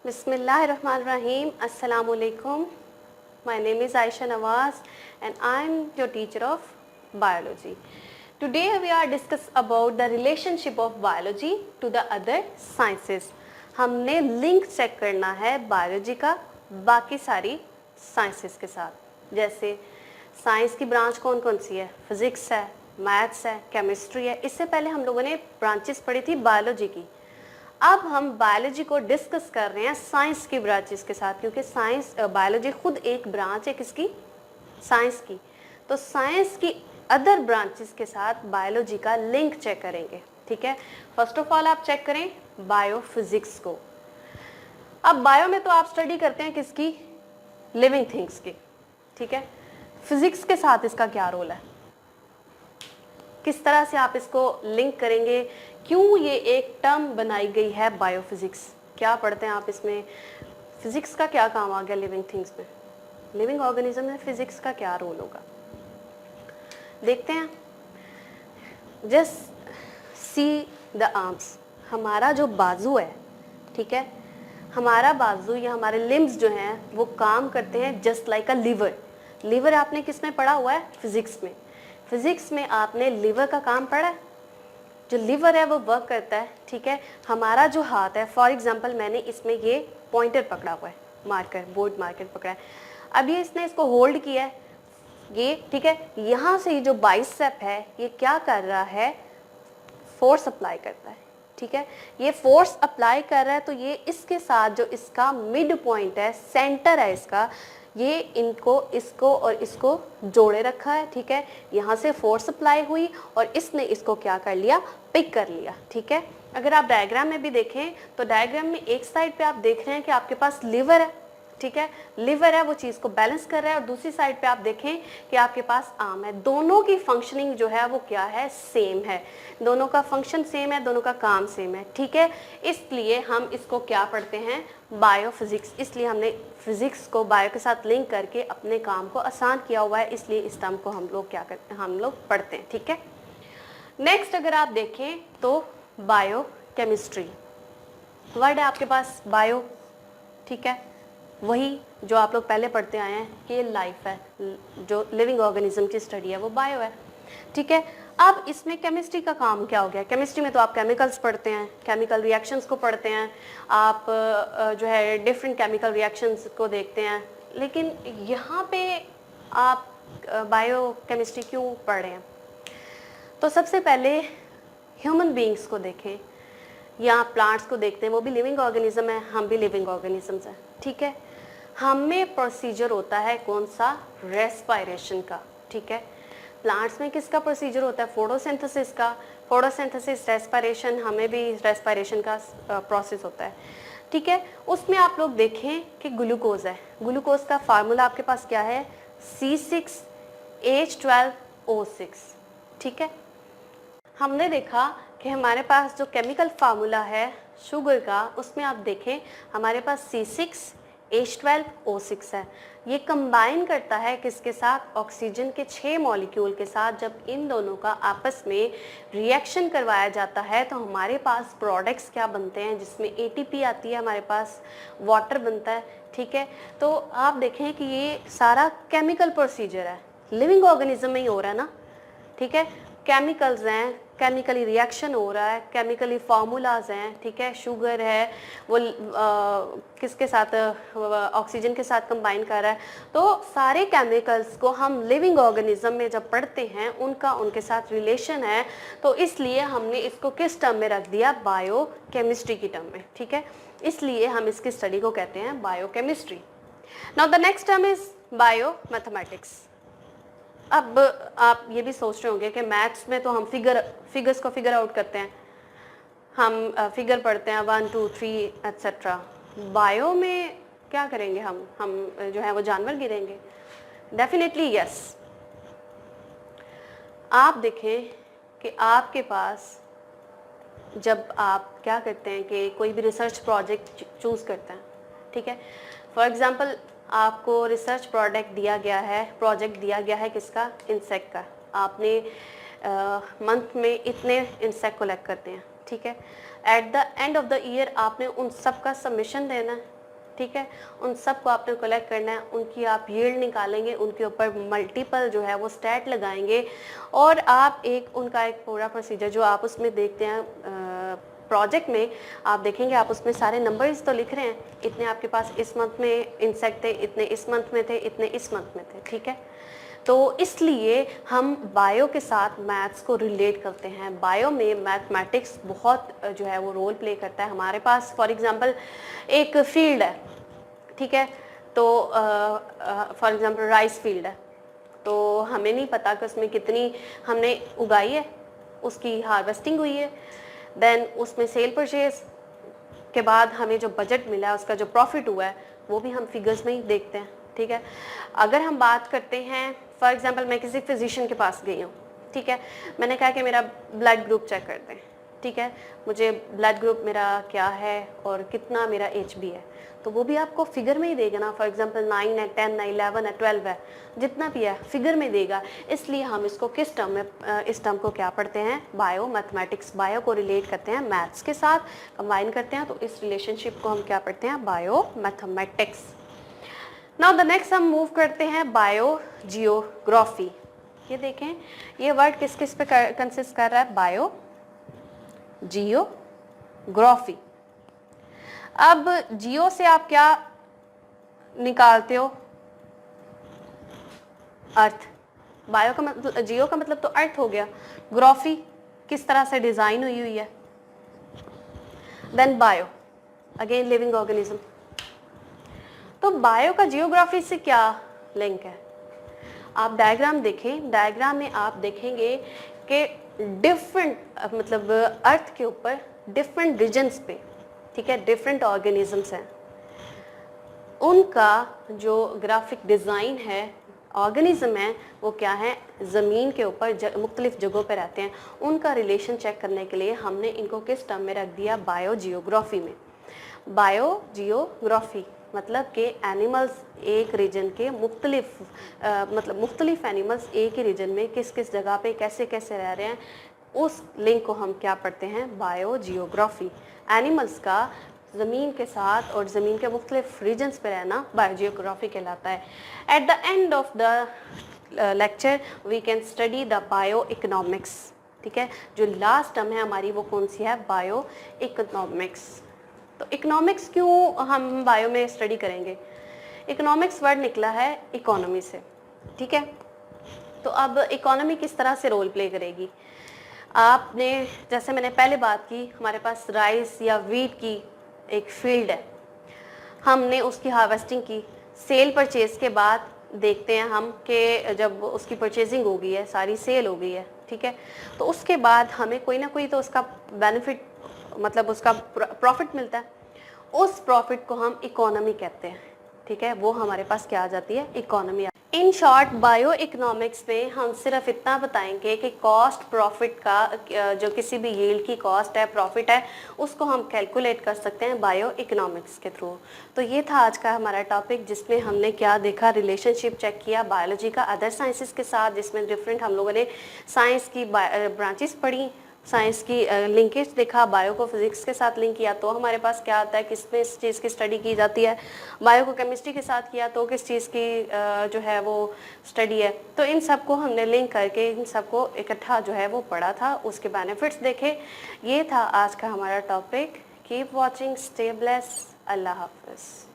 Bismillahirrahmanirrahim. Assalamu alaikum. My name is Aisha Nawaz and I am your teacher of biology. Today we are discuss about the relationship of biology to the other sciences. हमने link check करना है biology का बाकी सारी sciences के साथ. जैसे science की ब्रांच कौन कौन सी है? फिजिक्स है, मैथ्स है, केमिस्ट्री है. इससे पहले हम लोगों ने ब्रांचेस पढ़ी थी बायोलॉजी की. अब हम बायोलॉजी को डिस्कस कर रहे हैं साइंस की ब्रांचेस के साथ, क्योंकि साइंस बायोलॉजी खुद एक ब्रांच है किसकी? साइंस की. तो साइंस की अदर ब्रांचेस के साथ बायोलॉजी का लिंक चेक करेंगे. ठीक है. फर्स्ट ऑफ ऑल आप चेक करें बायोफिजिक्स को. अब बायो में तो आप स्टडी करते हैं किसकी? लिविंग थिंग्स की. ठीक है. फिजिक्स के साथ इसका क्या रोल है? किस तरह से आप इसको लिंक करेंगे? क्यों ये एक टर्म बनाई गई है बायोफिजिक्स? क्या पढ़ते हैं आप इसमें? फिजिक्स का क्या काम आ गया लिविंग थिंग्स में? लिविंग ऑर्गेनिज्म में फिजिक्स का क्या रोल होगा? देखते हैं. Just see the arms. हमारा जो बाजू है, ठीक है, हमारा बाजू या हमारे लिम्स जो हैं वो काम करते हैं जस्ट लाइक अ लिवर. लिवर आपने किस में पढ़ा हुआ है? फिजिक्स में. फिजिक्स में आपने लिवर का काम पढ़ा है. जो लिवर है वो वर्क करता है. ठीक है. हमारा जो हाथ है, फॉर एग्जांपल मैंने इसमें ये पॉइंटर पकड़ा हुआ है, मार्कर, बोर्ड मार्कर पकड़ा है. अब ये इसने इसको होल्ड किया है ये. ठीक है. यहाँ से ये जो बाइसेप है ये क्या कर रहा है? फोर्स अप्लाई करता है. ठीक है. ये फोर्स अप्लाई कर रहा है तो ये इसके साथ जो इसका मिड पॉइंट है, सेंटर है इसका, ये इनको, इसको और इसको जोड़े रखा है. ठीक है. यहाँ से फोर्स अप्लाई हुई और इसने इसको क्या कर लिया? पिक कर लिया. ठीक है. अगर आप डायग्राम में भी देखें तो डायग्राम में एक साइड पे आप देख रहे हैं कि आपके पास लिवर है. ठीक है. लिवर है, वो चीज़ को बैलेंस कर रहा है, और दूसरी साइड पे आप देखें कि आपके पास आर्म है. दोनों की फंक्शनिंग जो है वो क्या है? सेम है. दोनों का फंक्शन सेम है, दोनों का काम सेम है. ठीक है. इसलिए हम इसको क्या पढ़ते हैं? बायोफिजिक्स. इसलिए हमने फिजिक्स को बायो के साथ लिंक करके अपने काम को आसान किया हुआ है. इसलिए इस टर्म को हम लोग क्या करते हैं? हम लोग पढ़ते हैं. ठीक है. नेक्स्ट अगर आप देखें तो बायो केमिस्ट्री वर्ड है आपके पास, बायो. ठीक है. वही जो आप लोग पहले पढ़ते आए हैं कि लाइफ है, जो लिविंग ऑर्गेनिज्म की स्टडी है वो बायो है. ठीक है. अब इसमें केमिस्ट्री का काम क्या हो गया? केमिस्ट्री में तो आप केमिकल्स पढ़ते हैं, केमिकल रिएक्शंस को पढ़ते हैं, आप जो है डिफरेंट केमिकल रिएक्शंस को देखते हैं. लेकिन यहाँ पे आप बायो केमिस्ट्री क्यों पढ़ रहे हैं? तो सबसे पहले ह्यूमन बींग्स को देखें या प्लांट्स को देखते हैं. वो भी लिविंग ऑर्गेनिज्म है, हम भी लिविंग ऑर्गेनिजम्स हैं. ठीक है. हमें प्रोसीजर होता है कौन सा? रेस्पायरेशन का. ठीक है. प्लांट्स में किसका प्रोसीजर होता है? फोटोसिंथेसिस का. फोटोसिंथेसिस, रेस्पायरेशन, हमें भी रेस्पायरेशन का प्रोसेस होता है. ठीक है. उसमें आप लोग देखें कि ग्लूकोज है. ग्लूकोज का फार्मूला आपके पास क्या है? C6H12O6. ठीक है. हमने देखा कि हमारे पास जो केमिकल फार्मूला है शुगर का, उसमें आप देखें हमारे पास C6H12O6 है. ये कंबाइन करता है किसके साथ? ऑक्सीजन के 6 मॉलिक्यूल के साथ. जब इन दोनों का आपस में रिएक्शन करवाया जाता है तो हमारे पास प्रोडक्ट्स क्या बनते हैं? जिसमें ATP आती है, हमारे पास वाटर बनता है. ठीक है. तो आप देखें कि ये सारा केमिकल प्रोसीजर है, लिविंग ऑर्गेनिज्म में ही हो रहा है ना. ठीक है. केमिकल्स हैं, केमिकली रिएक्शन हो रहा है, केमिकली फार्मूलाज हैं. ठीक है. शुगर है, वो किसके साथ? ऑक्सीजन के साथ कंबाइन कर रहा है. तो सारे केमिकल्स को हम लिविंग ऑर्गेनिज्म में जब पढ़ते हैं उनका उनके साथ रिलेशन है. तो इसलिए हमने इसको किस टर्म में रख दिया? बायो केमिस्ट्री की टर्म में. ठीक है. इसलिए हम इसकी स्टडी को कहते हैं bio chemistry. Now the next term is bio mathematics. अब आप ये भी सोच रहे होंगे कि मैथ्स में तो हम फिगर्स को फिगर आउट करते हैं, हम फिगर पढ़ते हैं 1 2 3 एट्सेट्रा. बायो में क्या करेंगे? हम जो है वो जानवर गिरेंगे? Definitely yes. आप देखें कि आपके पास जब आप क्या करते हैं कि कोई भी रिसर्च प्रोजेक्ट चूज़ करते हैं. ठीक है. फॉर एग्जांपल आपको रिसर्च प्रोजेक्ट दिया गया है किसका? इंसेक्ट का. आपने मंथ में इतने इंसेक्ट कलेक्ट करते हैं. ठीक है. At the end of the year आपने उन सब का सबमिशन देना है. ठीक है, उन सब को आपने कलेक्ट करना है, उनकी आप यील्ड निकालेंगे, उनके ऊपर मल्टीपल जो है वो स्टैट लगाएंगे और आप उनका एक पूरा प्रोसीजर जो आप उसमें देखते हैं प्रोजेक्ट में, आप देखेंगे आप उसमें सारे नंबर्स तो लिख रहे हैं, इतने आपके पास इस मंथ में इंसेक्ट थे, इतने इस मंथ में थे, इतने इस मंथ में थे, ठीक है। तो इसलिए हम बायो के साथ मैथ्स को रिलेट करते हैं। बायो में मैथमेटिक्स बहुत जो है वो रोल प्ले करता है। हमारे पास फॉर एग्जांपल एक फील्ड है, ठीक है, तो फॉर एग्जांपल राइस फील्ड है, तो हमें नहीं पता कि उसमें कितनी हमने उगाई है, उसकी हार्वेस्टिंग हुई है, देन उसमें सेल परचेज के बाद हमें जो बजट मिला है, उसका जो प्रॉफिट हुआ है, वो भी हम फिगर्स में ही देखते हैं, ठीक है। अगर हम बात करते हैं फॉर एग्जांपल मैं किसी फिजिशियन के पास गई हूँ, ठीक है, मैंने कहा कि मेरा ब्लड ग्रुप चेक कर दें, ठीक है, मुझे ब्लड ग्रुप मेरा क्या है और कितना मेरा HB है, तो वो भी आपको फिगर में ही देगा ना। फॉर एग्जांपल 9 है, 10 है, 11 है, 12 है, जितना भी है फिगर में देगा। इसलिए हम इसको किस टर्म में, इस टर्म को क्या पढ़ते हैं, बायो मैथमेटिक्स। बायो को रिलेट करते हैं मैथ्स के साथ, कंबाइन करते हैं, तो इस रिलेशनशिप को हम क्या पढ़ते हैं, bio mathematics. Now the next हम मूव करते हैं बायो जियोग्राफी। ये देखें, ये वर्ड किस किस पे कंसिस्ट कर रहा है, बायो जियोग्राफी। अब जियो से आप क्या निकालते हो, अर्थ। बायो का मतलब, जियो का मतलब तो अर्थ हो गया, ग्राफी किस तरह से डिजाइन हुई है, then bio again living organism. तो बायो का जियोग्राफी से क्या लिंक है, आप डायग्राम देखें, डायग्राम में आप देखेंगे कि डिफरेंट मतलब अर्थ के ऊपर डिफरेंट रीजन्स पे, ठीक है, डिफरेंट ऑर्गेनिजम्स हैं, उनका जो ग्राफिक डिज़ाइन है, ऑर्गेनिज्म है, वो क्या है, ज़मीन के ऊपर मुख्तलिफ जगहों पे रहते हैं, उनका रिलेशन चेक करने के लिए हमने इनको किस टर्म में रख दिया, बायो जियोग्राफी में। बायो जियोग्राफी मतलब कि एनिमल्स एक रीजन के मुख्तलिफ मतलब मुख्तलिफ एनिमल्स एक ही रीजन में किस किस जगह पे कैसे कैसे रह रहे हैं, उस लिंक को हम क्या पढ़ते हैं, बायो जियोग्राफी। एनिमल्स का ज़मीन के साथ और ज़मीन के मुख्तलिफ रीजन्स पे रहना बायो जियोग्राफी कहलाता है। At the end of the lecture we can study the bio economics, ठीक है। जो लास्ट टर्म है हमारी वो कौन सी है, बायो इकोनॉमिक्स। तो इकोनॉमिक्स क्यों हम बायो में स्टडी करेंगे, इकोनॉमिक्स वर्ड निकला है इकोनॉमी से, ठीक है। तो अब इकोनॉमी किस तरह से रोल प्ले करेगी, आपने जैसे मैंने पहले बात की, हमारे पास राइस या वीट की एक फील्ड है, हमने उसकी हार्वेस्टिंग की, सेल परचेज के बाद देखते हैं हम कि जब उसकी परचेजिंग हो गई है, सारी सेल हो गई है, ठीक है, तो उसके बाद हमें कोई ना कोई तो उसका बेनिफिट मतलब उसका प्रॉफिट मिलता है, उस प्रॉफिट को हम इकोनॉमी कहते हैं, ठीक है, वो हमारे पास क्या आ जाती है, economy. In short bio economics में हम सिर्फ इतना बताएंगे कि कॉस्ट प्रॉफिट का जो किसी भी यील्ड की कॉस्ट है, प्रॉफिट है, उसको हम कैलकुलेट कर सकते हैं बायो इकोनॉमिक्स के थ्रू। तो ये था आज का हमारा टॉपिक, जिसमें हमने क्या देखा, रिलेशनशिप चेक किया बायोलॉजी का अदर साइंसेस के साथ, जिसमें डिफरेंट हम लोगों ने साइंस की ब्रांचेस पढ़ी, साइंस की लिंकेज देखा, बायो को फिजिक्स के साथ लिंक किया तो हमारे पास क्या आता है, किस में इस चीज़ की स्टडी की जाती है, बायो को केमिस्ट्री के साथ किया तो किस चीज़ की जो है वो स्टडी है। तो इन सब को हमने लिंक करके इन सब को इकट्ठा जो है वो पढ़ा था, उसके बेनिफिट्स देखे। ये था आज का हमारा topic. Keep watching, stay blessed, अल्लाह हाफिज़।